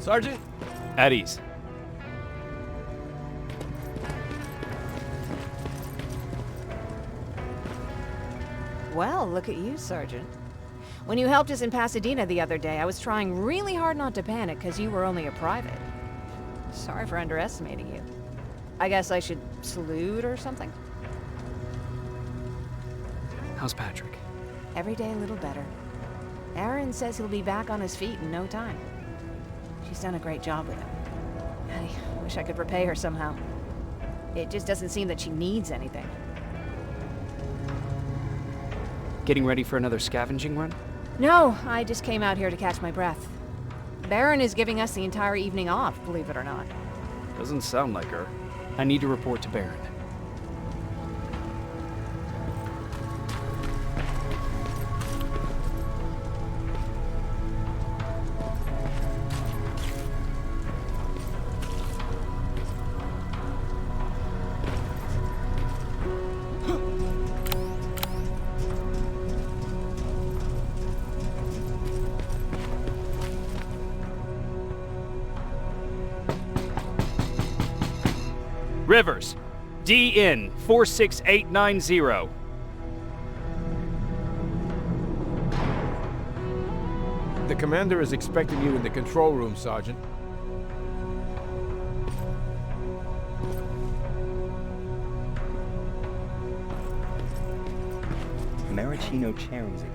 Sergeant? At ease. Well, look at you, Sergeant. When you helped us in Pasadena the other day, I was trying really hard not to panic because you were only a private. Sorry for underestimating you. I guess I should salute or something? How's Patrick? Every day a little better. Aaron says he'll be back on his feet in no time. She's done a great job with him. I wish I could repay her somehow. It just doesn't seem that she needs anything. Getting ready for another scavenging run? No, I just came out here to catch my breath. Baron is giving us the entire evening off, believe it or not. Doesn't sound like her. I need to report to Baron. Rivers, DN 46890. The commander is expecting you in the control room, Sergeant. Maraschino cherries again.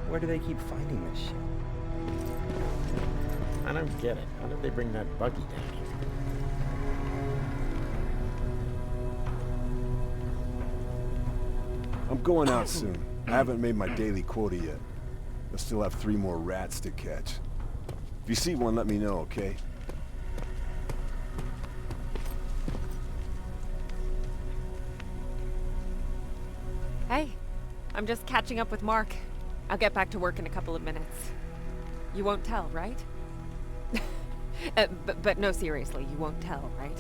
Where do they keep finding this shit? I don't get it. How did they bring that buggy down here? I'm going out soon. I haven't made my daily quota yet. I still have 3 more rats to catch. If you see one, let me know, okay? Hey, I'm just catching up with Mark. I'll get back to work in a couple of minutes. You won't tell, right? But no, seriously, you won't tell, right?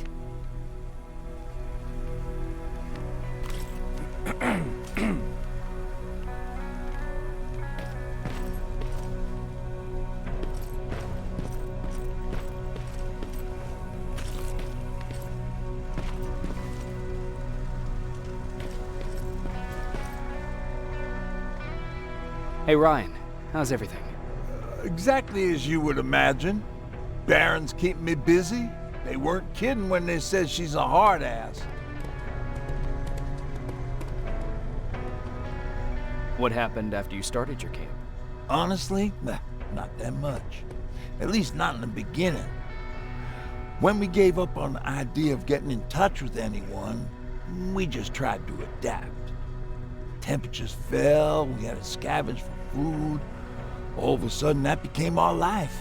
Hey Ryan, how's everything? Exactly as you would imagine. Baron's keeping me busy. They weren't kidding when they said she's a hard ass. What happened after you started your camp? Honestly, not that much. At least not in the beginning. When we gave up on the idea of getting in touch with anyone, we just tried to adapt. Temperatures fell, we had to scavenge for food. All of a sudden, that became our life.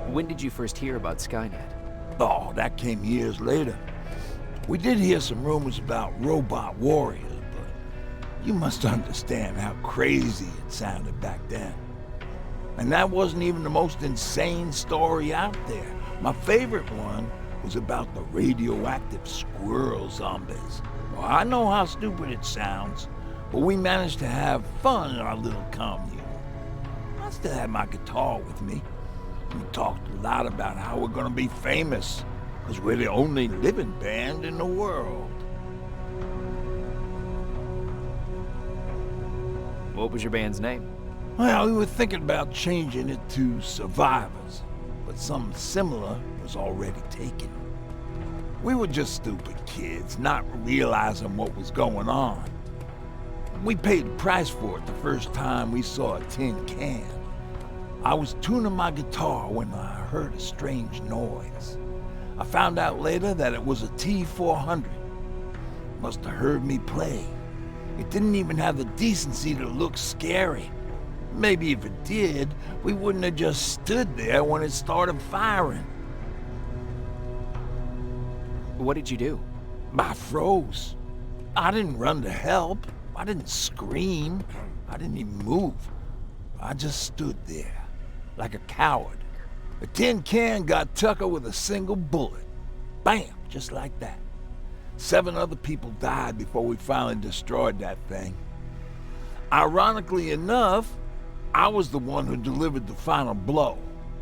When did you first hear about Skynet? Oh, that came years later. We did hear some rumors about robot warriors, but you must understand how crazy it sounded back then. And that wasn't even the most insane story out there. My favorite one was about the radioactive squirrel zombies. Well, I know how stupid it sounds, but we managed to have fun in our little commune. I still had my guitar with me. We talked a lot about how we're gonna be famous, because we're the only living band in the world. What was your band's name? Well, we were thinking about changing it to Survivors, but something similar was already taken. We were just stupid kids, not realizing what was going on. We paid the price for it the first time we saw a tin can. I was tuning my guitar when I heard a strange noise. I found out later that it was a T-400. Must have heard me play. It didn't even have the decency to look scary. Maybe if it did, we wouldn't have just stood there when it started firing. What did you do? I froze. I didn't run to help. I didn't scream. I didn't even move. I just stood there, like a coward. A tin can got Tucker with a single bullet. Bam, just like that. 7 other people died before we finally destroyed that thing. Ironically enough, I was the one who delivered the final blow.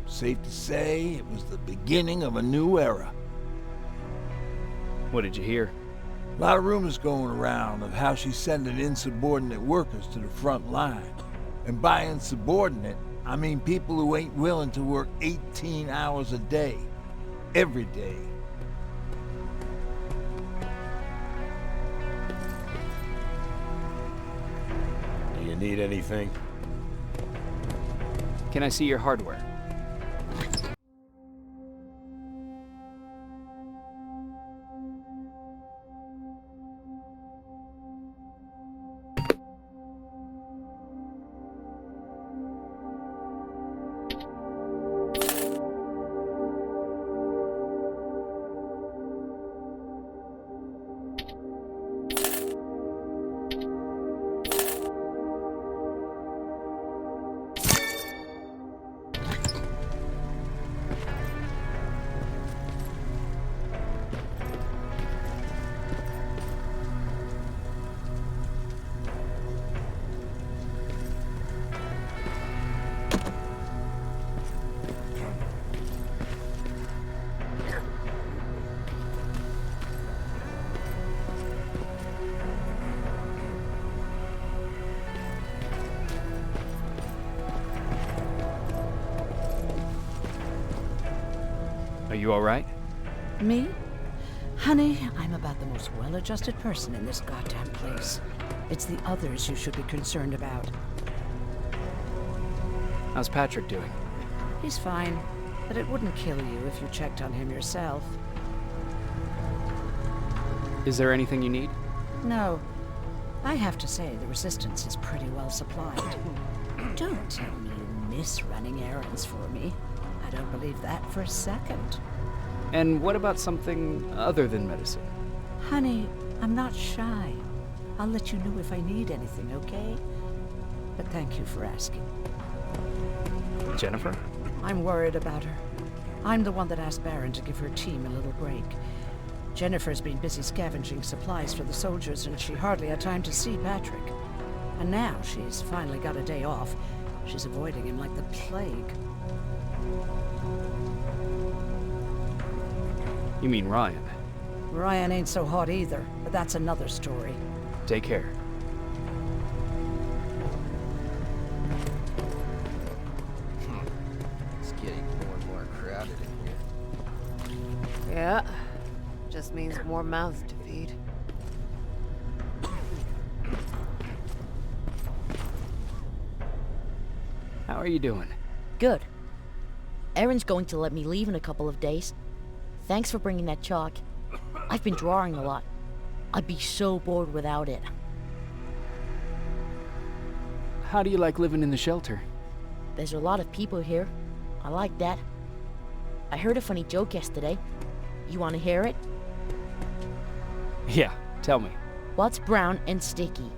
Safe to say, it was the beginning of a new era. What did you hear? A lot of rumors going around of how she's sending insubordinate workers to the front line. And by insubordinate, I mean people who ain't willing to work 18 hours a day, every day. Do you need anything? Can I see your hardware? Are you all right? Me? Honey, I'm about the most well-adjusted person in this goddamn place. It's the others you should be concerned about. How's Patrick doing? He's fine, but it wouldn't kill you if you checked on him yourself. Is there anything you need? No. I have to say, the Resistance is pretty well supplied. Don't tell me you miss running errands for me. I don't believe that for a second. And what about something other than medicine? Honey, I'm not shy. I'll let you know if I need anything, okay? But thank you for asking. Jennifer? I'm worried about her. I'm the one that asked Baron to give her team a little break. Jennifer's been busy scavenging supplies for the soldiers, and she hardly had time to see Patrick. And now she's finally got a day off. She's avoiding him like the plague. You mean Ryan? Ryan ain't so hot either, but that's another story. Take care. It's getting more and more crowded in here. Yeah. Just means more mouths to feed. How are you doing? Good. Erin's going to let me leave in a couple of days. Thanks for bringing that chalk. I've been drawing a lot. I'd be so bored without it. How do you like living in the shelter? There's a lot of people here. I like that. I heard a funny joke yesterday. You want to hear it? Yeah, tell me. What's brown and sticky?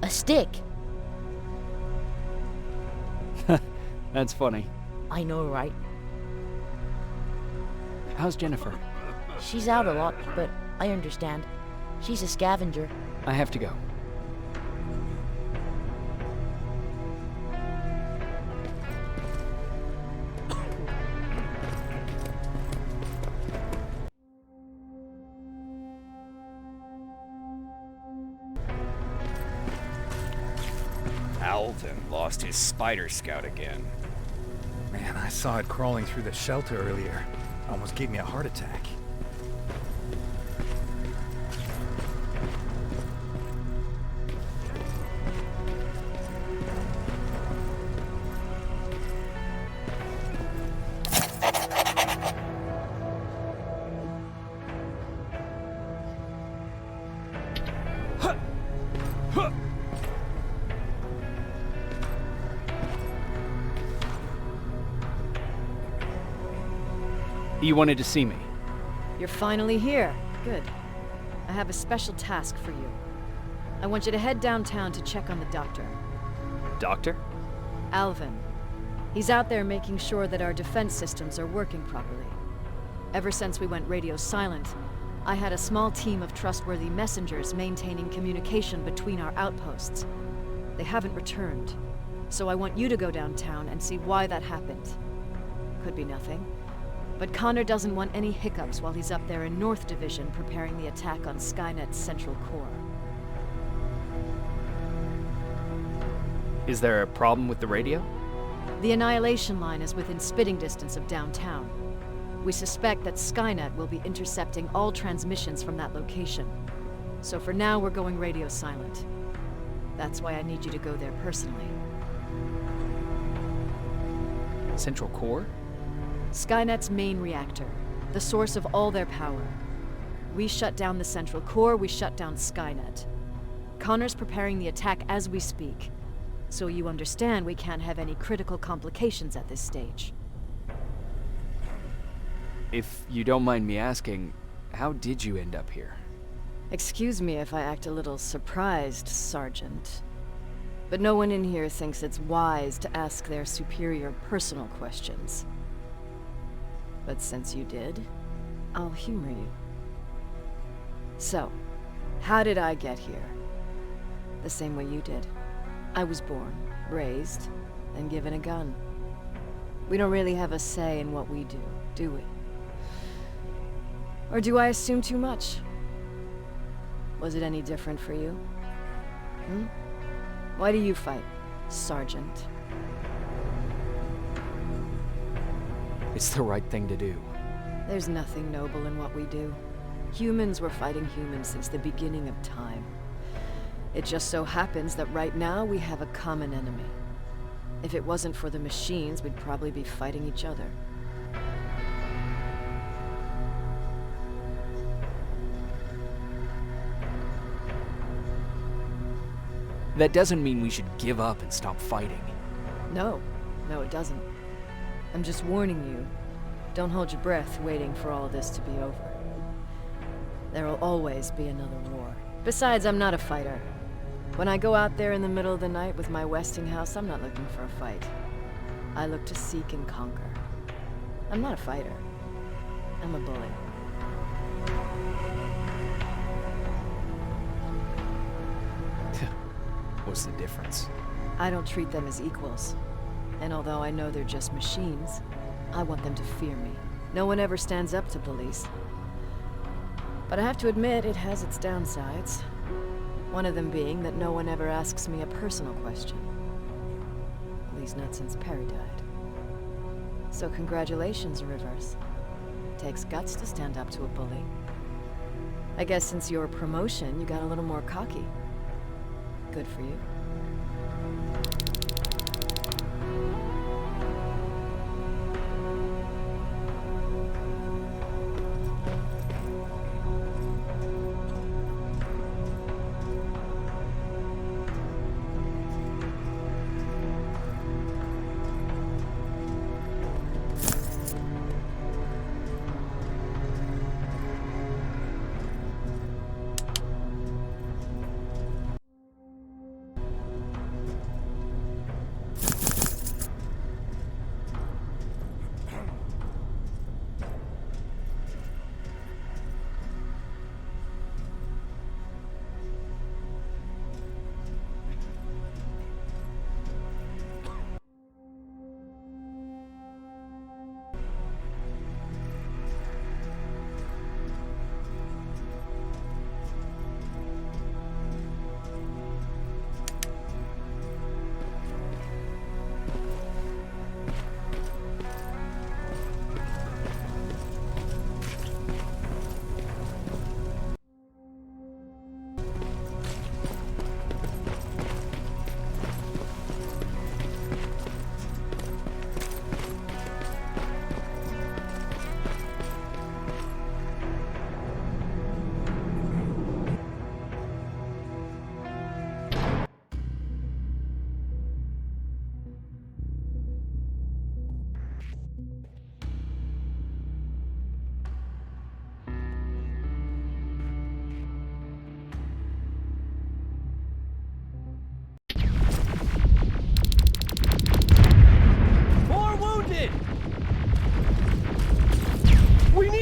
A stick. That's funny. I know, right? How's Jennifer? She's out a lot, but I understand. She's a scavenger. I have to go. Alvin lost his spider scout again. Man, I saw it crawling through the shelter earlier. Almost gave me a heart attack. You wanted to see me. You're finally here. Good. I have a special task for you. I want you to head downtown to check on the doctor. Doctor? Alvin. He's out there making sure that our defense systems are working properly. Ever since we went radio silent, I had a small team of trustworthy messengers maintaining communication between our outposts. They haven't returned. So I want you to go downtown and see why that happened. Could be nothing. But Connor doesn't want any hiccups while he's up there in North Division preparing the attack on Skynet's central core. Is there a problem with the radio? The Annihilation line is within spitting distance of downtown. We suspect that Skynet will be intercepting all transmissions from that location. So for now, we're going radio silent. That's why I need you to go there personally. Central core? Skynet's main reactor, the source of all their power. We shut down the central core, we shut down Skynet. Connor's preparing the attack as we speak, so you understand we can't have any critical complications at this stage. If you don't mind me asking, how did you end up here? Excuse me if I act a little surprised, Sergeant. But no one in here thinks it's wise to ask their superior personal questions. But since you did, I'll humor you. So, how did I get here? The same way you did. I was born, raised, and given a gun. We don't really have a say in what we do we? Or do I assume too much? Was it any different for you? Why do you fight, Sergeant? It's the right thing to do. There's nothing noble in what we do. Humans were fighting humans since the beginning of time. It just so happens that right now we have a common enemy. If it wasn't for the machines, we'd probably be fighting each other. That doesn't mean we should give up and stop fighting. No, it doesn't. I'm just warning you. Don't hold your breath waiting for all this to be over. There will always be another war. Besides, I'm not a fighter. When I go out there in the middle of the night with my Westinghouse, I'm not looking for a fight. I look to seek and conquer. I'm not a fighter. I'm a bully. What's the difference? I don't treat them as equals. And although I know they're just machines, I want them to fear me. No one ever stands up to police. But I have to admit, it has its downsides. One of them being that no one ever asks me a personal question. At least not since Perry died. So congratulations, Rivers. Takes guts to stand up to a bully. I guess since your promotion, you got a little more cocky. Good for you.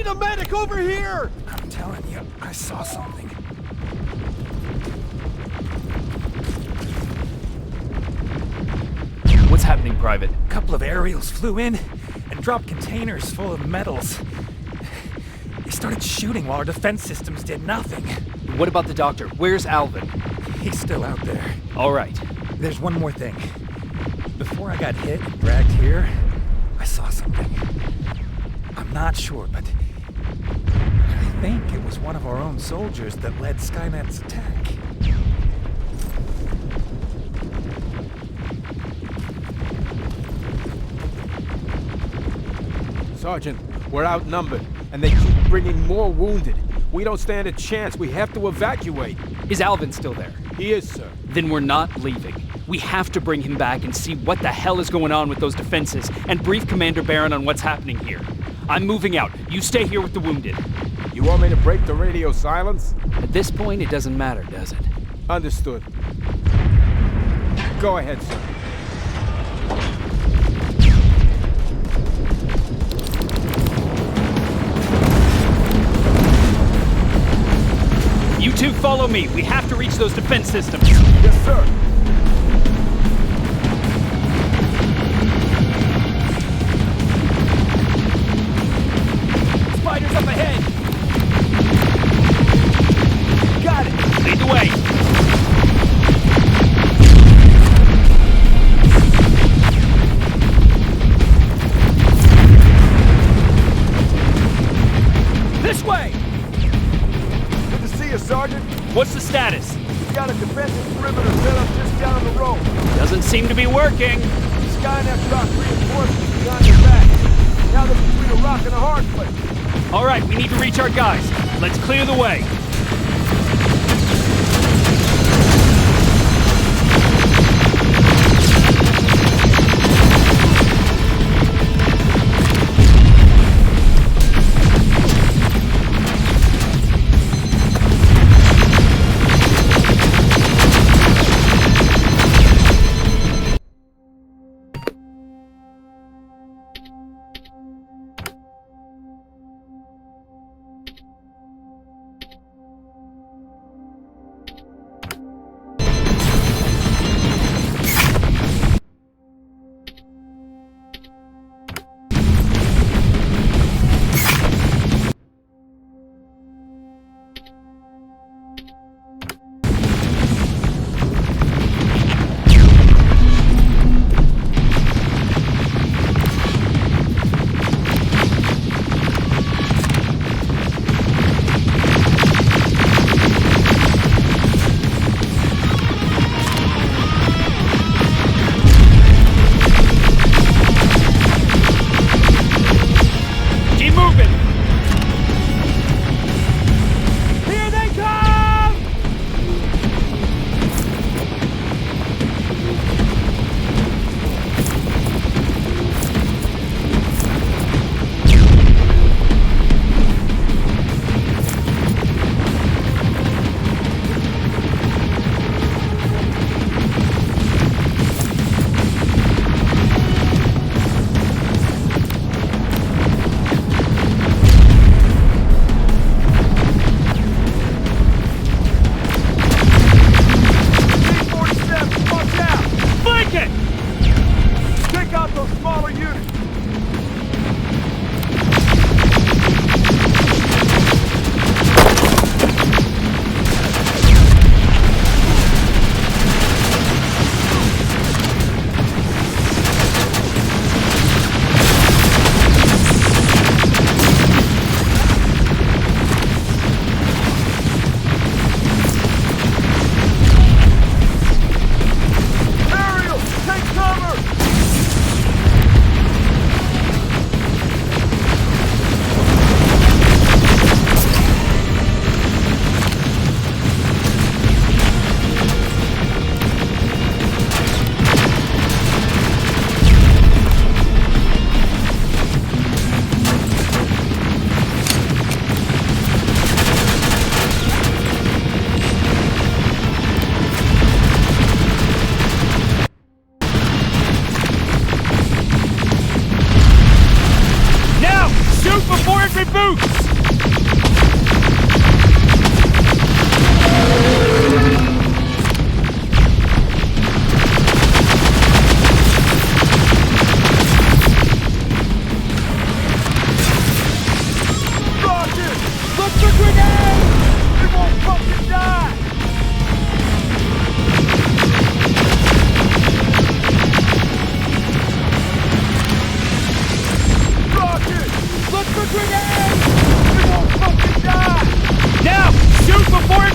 a medic over here! I'm telling you, I saw something. happening, Private? A couple of aerials flew in and dropped containers full of metals. They started shooting while our defense systems did nothing. What about the doctor? Where's Alvin? He's still out there. All right. There's one more thing. Before I got hit and dragged here, I saw something. I'm not sure, but I think it was one of our own soldiers that led Skynet's attack. Sergeant, we're outnumbered, and they keep bringing more wounded. We don't stand a chance. We have to evacuate. Is Alvin still there? He is, sir. Then we're not leaving. We have to bring him back and see what the hell is going on with those defenses and brief Commander Barron on what's happening here. I'm moving out. You stay here with the wounded. You want me to break the radio silence? At this point, it doesn't matter, does it? Understood. Go ahead, sir. You two follow me. We have to reach those defense systems. Yes, sir. Spiders up ahead. Got it. Lead the way. This way. Good to see you, Sergeant. What's the status? We got a defensive perimeter set up just down the road. Doesn't seem to be working. Skynet dropped reinforcements behind your back. Now they're between a rock and a hard place. All right, we need to reach our guys. Let's clear the way.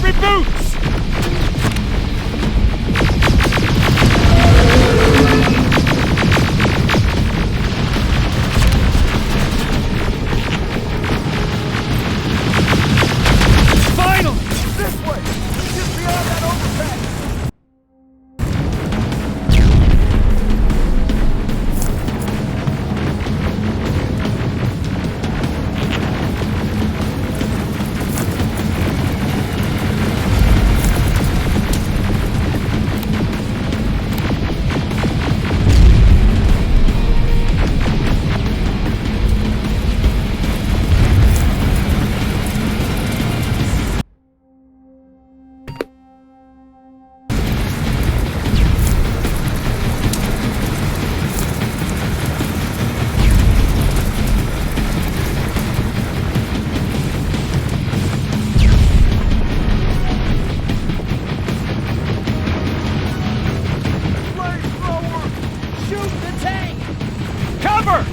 Heavy boots! Finally! This way! Just beyond that overpass! Cover!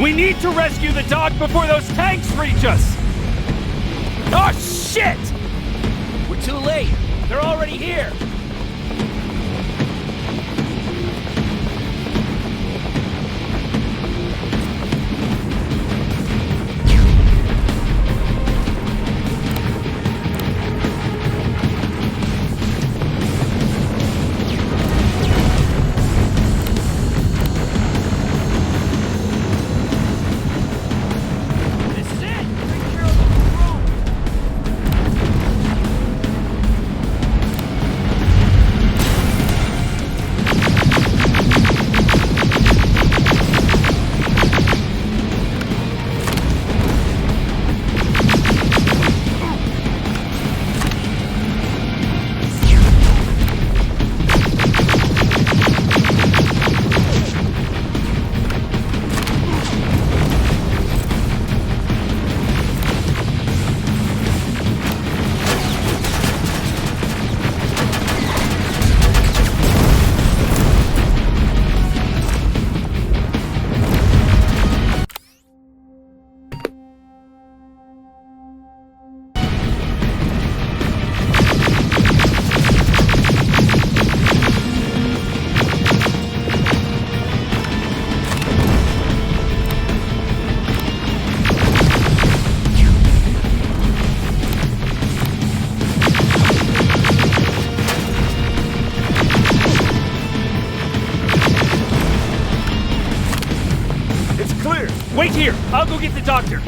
We need to rescue the dock before those tanks reach us! Oh, shit! We're too late. They're already here. I'll go get the doctor.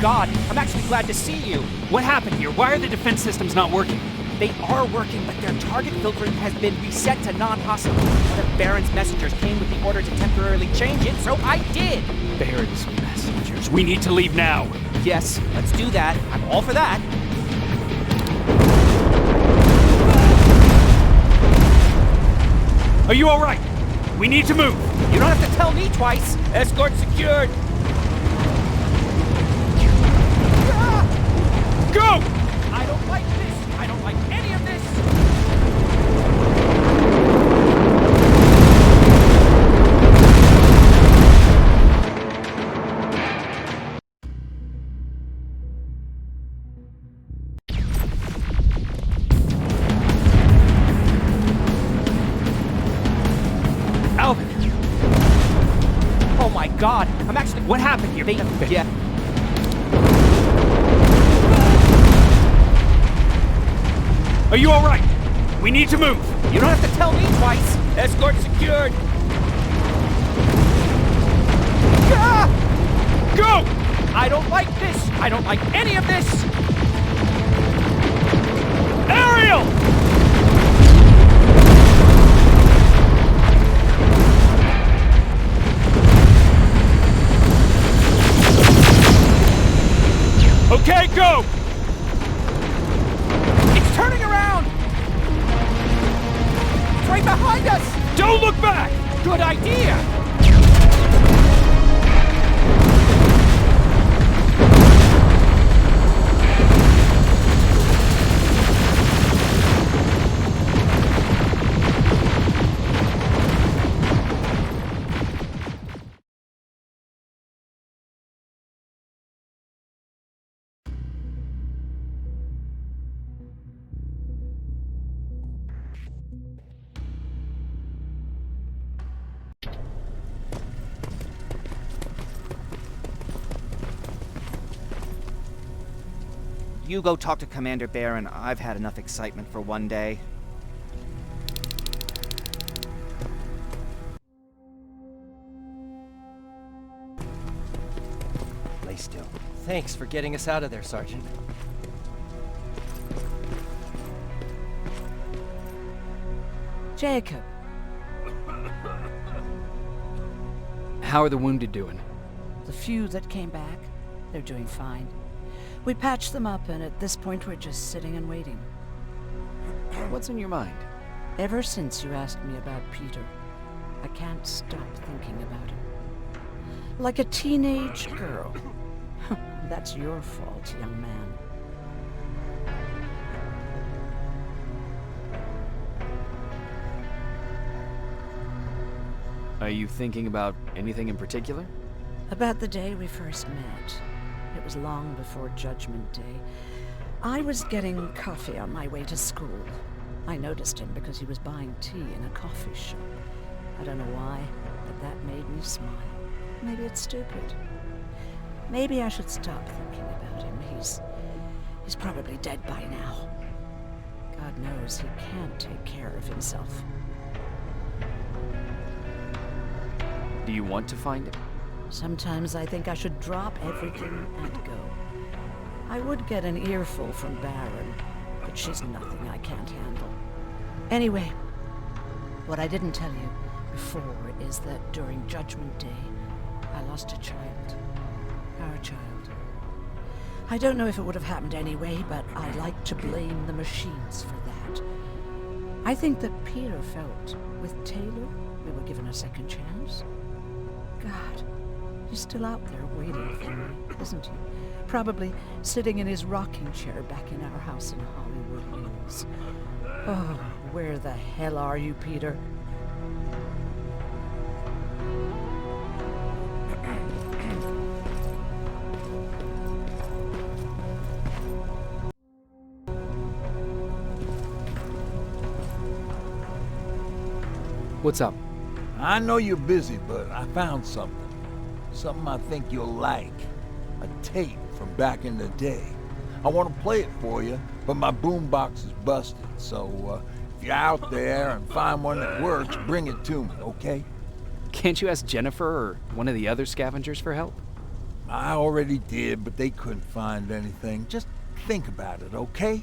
God, I'm actually glad to see you. What happened here? Why are the defense systems not working? They are working, but their target filtering has been reset to non-hostile. One of Baron's messengers came with the order to temporarily change it, so I did. Baron's messengers. We need to leave now. Yes, let's do that. I'm all for that. Are you all right? We need to move. You don't have to tell me twice. Escort secured. Go! I don't like this. I don't like any of this. Alvin! Oh my God! I'm actually... What happened here? Yeah. Are you all right? We need to move. You don't have to tell me twice. Escort secured. Go! I don't like this. I don't like any of this. Ariel! Okay, go! Turning around! It's right behind us! Don't look back! Good idea! You go talk to Commander Baron. I've had enough excitement for one day. Lay still. Thanks for getting us out of there, Sergeant. Jacob. How are the wounded doing? The few that came back, they're doing fine. We patched them up, and at this point we're just sitting and waiting. What's in your mind? Ever since you asked me about Peter, I can't stop thinking about him. Like a teenage girl. That's your fault, young man. Are you thinking about anything in particular? About the day we first met. It was long before Judgment Day. I was getting coffee on my way to school. I noticed him because he was buying tea in a coffee shop. I don't know why, but that made me smile. Maybe it's stupid. Maybe I should stop thinking about him. He's probably dead by now. God knows he can't take care of himself. Do you want to find him? Sometimes I think I should drop everything and go. I would get an earful from Baron, but she's nothing I can't handle. Anyway, what I didn't tell you before is that during Judgment Day, I lost a child. Our child. I don't know if it would have happened anyway, but I like to blame the machines for that. I think that Peter felt with Taylor we were given a second chance. God. He's still out there waiting for me, isn't he? Probably sitting in his rocking chair back in our house in Hollywood Hills. Oh, where the hell are you, Peter? What's up? I know you're busy, but I found something. Something I think you'll like. A tape from back in the day. I want to play it for you, but my boombox is busted, so if you're out there and find one that works, bring it to me, okay? Can't you ask Jennifer or one of the other scavengers for help? I already did, but they couldn't find anything. Just think about it, okay?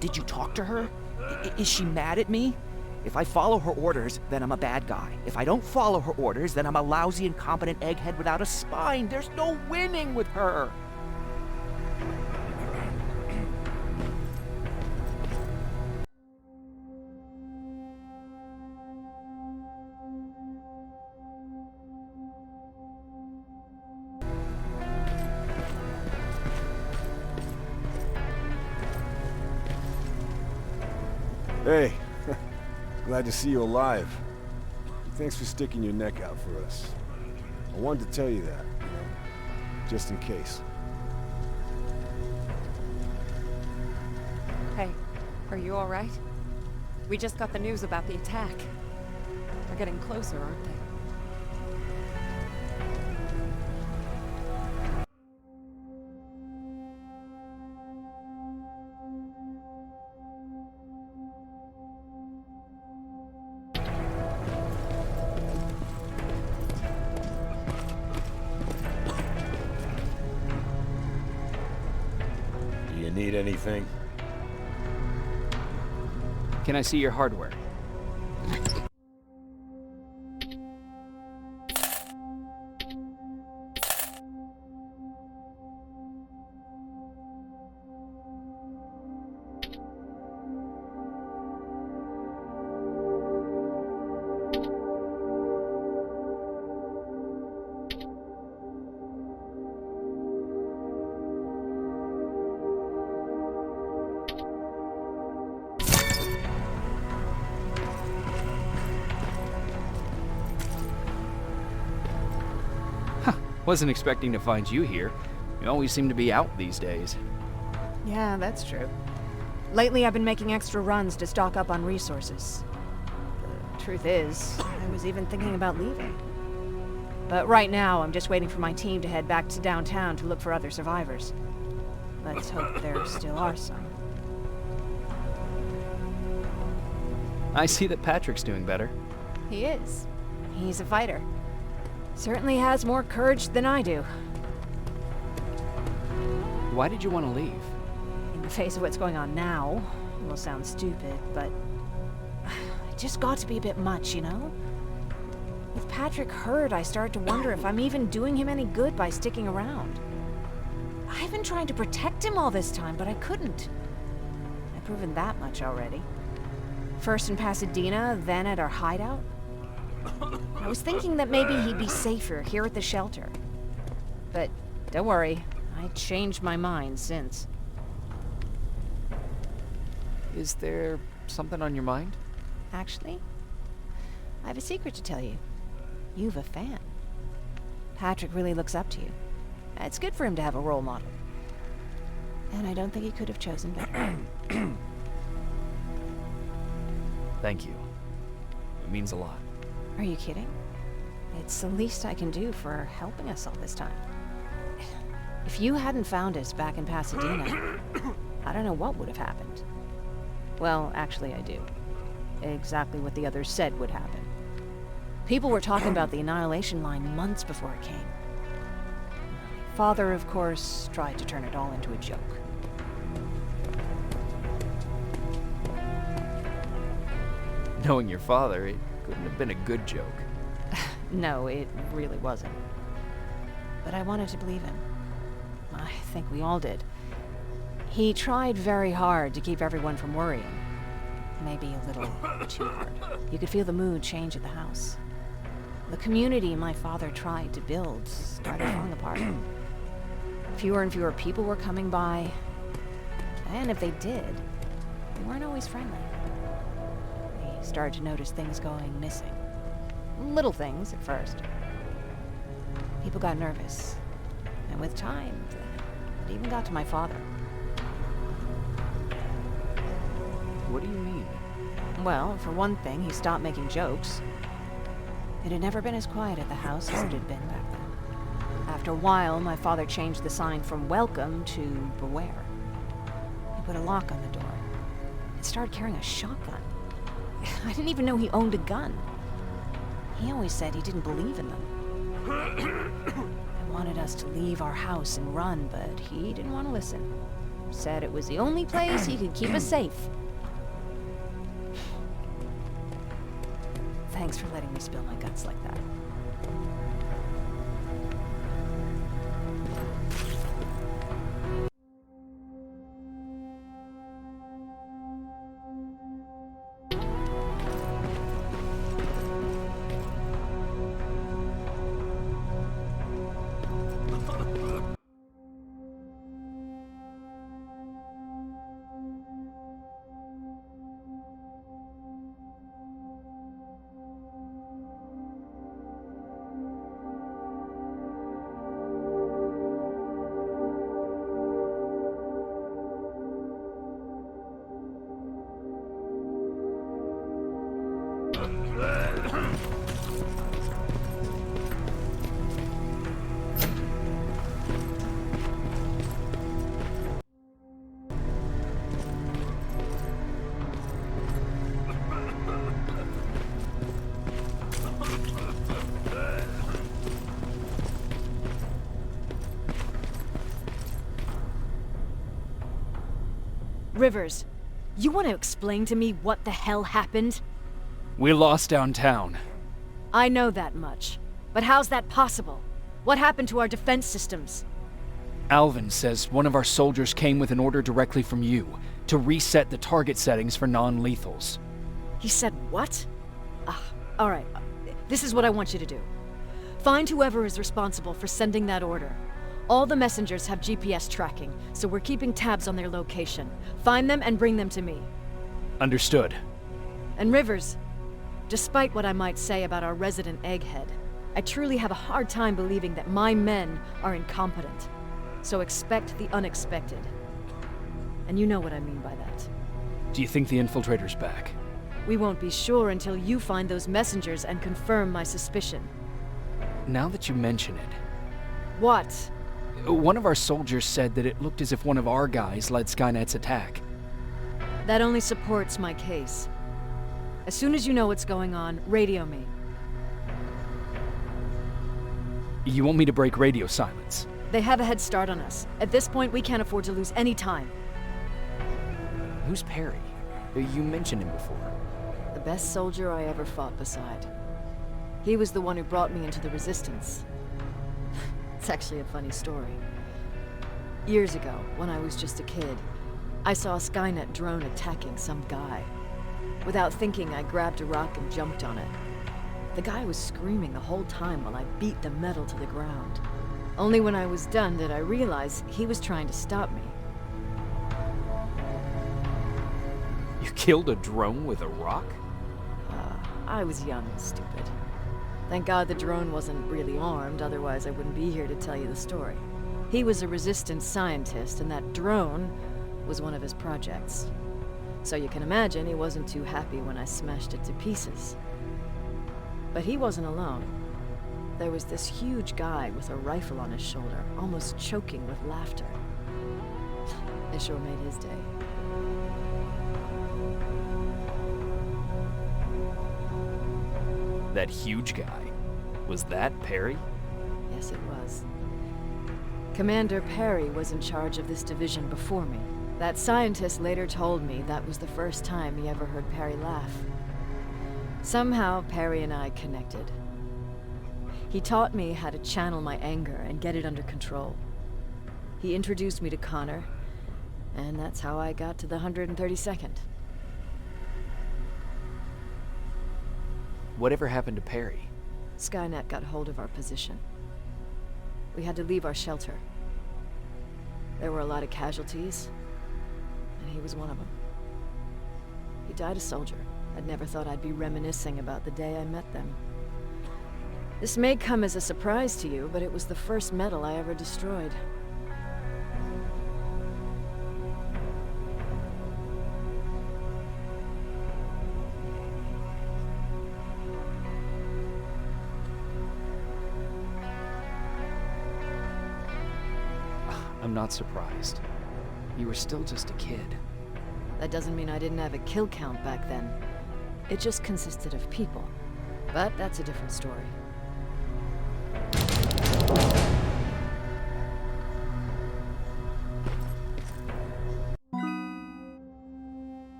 Did you talk to her? Is she mad at me? If I follow her orders, then I'm a bad guy. If I don't follow her orders, then I'm a lousy, incompetent egghead without a spine. There's no winning with her. Hey, glad to see you alive. Thanks for sticking your neck out for us. I wanted to tell you that, just in case. Hey, are you all right? We just got the news about the attack. They're getting closer, aren't they? Do you need anything? Can I see your hardware? Wasn't expecting to find you here. You always seem to be out these days. Yeah, that's true. Lately, I've been making extra runs to stock up on resources. The truth is, I was even thinking about leaving. But right now, I'm just waiting for my team to head back to downtown to look for other survivors. Let's hope there still are some. I see that Patrick's doing better. He is. He's a fighter. Certainly has more courage than I do. Why did you want to leave? In the face of what's going on now, it will sound stupid, but it just got to be a bit much, you know? With Patrick hurt, I started to wonder if I'm even doing him any good by sticking around. I've been trying to protect him all this time, but I couldn't. I've proven that much already. First in Pasadena, then at our hideout. I was thinking that maybe he'd be safer here at the shelter. But don't worry, I changed my mind since. Is there something on your mind? Actually, I have a secret to tell you. You've a fan. Patrick really looks up to you. It's good for him to have a role model. And I don't think he could have chosen better. Thank you. It means a lot. Are you kidding? It's the least I can do for helping us all this time. If you hadn't found us back in Pasadena, I don't know what would have happened. Well, actually I do. Exactly what the others said would happen. People were talking about the Annihilation Line months before it came. Father, of course, tried to turn it all into a joke. Knowing your father, it couldn't have been a good joke. No, it really wasn't. But I wanted to believe him. I think we all did. He tried very hard to keep everyone from worrying. Maybe a little too hard. You could feel the mood change at the house. The community my father tried to build started falling apart. Fewer and fewer people were coming by. And if they did, they weren't always friendly. We started to notice things going missing. Little things at first. People got nervous. And with time, it even got to my father. What do you mean? Well, for one thing, he stopped making jokes. It had never been as quiet at the house as it had been back then. After a while, my father changed the sign from welcome to beware. He put a lock on the door and started carrying a shotgun. I didn't even know he owned a gun. He always said he didn't believe in them. I wanted us to leave our house and run, but he didn't want to listen. Said it was the only place he could keep us safe. Thanks for letting me spill my guts like that. Rivers, you want to explain to me what the hell happened? We lost downtown. I know that much. But how's that possible? What happened to our defense systems? Alvin says one of our soldiers came with an order directly from you to reset the target settings for non-lethals. He said what? Alright. This is what I want you to do. Find whoever is responsible for sending that order. All the messengers have GPS tracking, so we're keeping tabs on their location. Find them and bring them to me. Understood. And Rivers, despite what I might say about our resident egghead, I truly have a hard time believing that my men are incompetent. So expect the unexpected. And you know what I mean by that. Do you think the infiltrator's back? We won't be sure until you find those messengers and confirm my suspicion. Now that you mention it... What? One of our soldiers said that it looked as if one of our guys led Skynet's attack. That only supports my case. As soon as you know what's going on, radio me. You want me to break radio silence? They have a head start on us. At this point, we can't afford to lose any time. Who's Perry? You mentioned him before. The best soldier I ever fought beside. He was the one who brought me into the Resistance. It's actually a funny story. Years ago, when I was just a kid, I saw a Skynet drone attacking some guy. Without thinking, I grabbed a rock and jumped on it. The guy was screaming the whole time while I beat the metal to the ground. Only when I was done did I realize he was trying to stop me. You killed a drone with a rock? I was young and stupid. Thank God the drone wasn't really armed, otherwise I wouldn't be here to tell you the story. He was a resistance scientist, and that drone was one of his projects. So you can imagine he wasn't too happy when I smashed it to pieces. But he wasn't alone. There was this huge guy with a rifle on his shoulder, almost choking with laughter. It sure made his day. That huge guy. Was that Perry? Yes, it was. Commander Perry was in charge of this division before me. That scientist later told me that was the first time he ever heard Perry laugh. Somehow, Perry and I connected. He taught me how to channel my anger and get it under control. He introduced me to Connor, and that's how I got to the 132nd. Whatever happened to Perry? Skynet got hold of our position. We had to leave our shelter. There were a lot of casualties, and he was one of them. He died a soldier. I'd never thought I'd be reminiscing about the day I met them. This may come as a surprise to you, but it was the first medal I ever destroyed. I'm not surprised. You were still just a kid. That doesn't mean I didn't have a kill count back then. It just consisted of people. But that's a different story.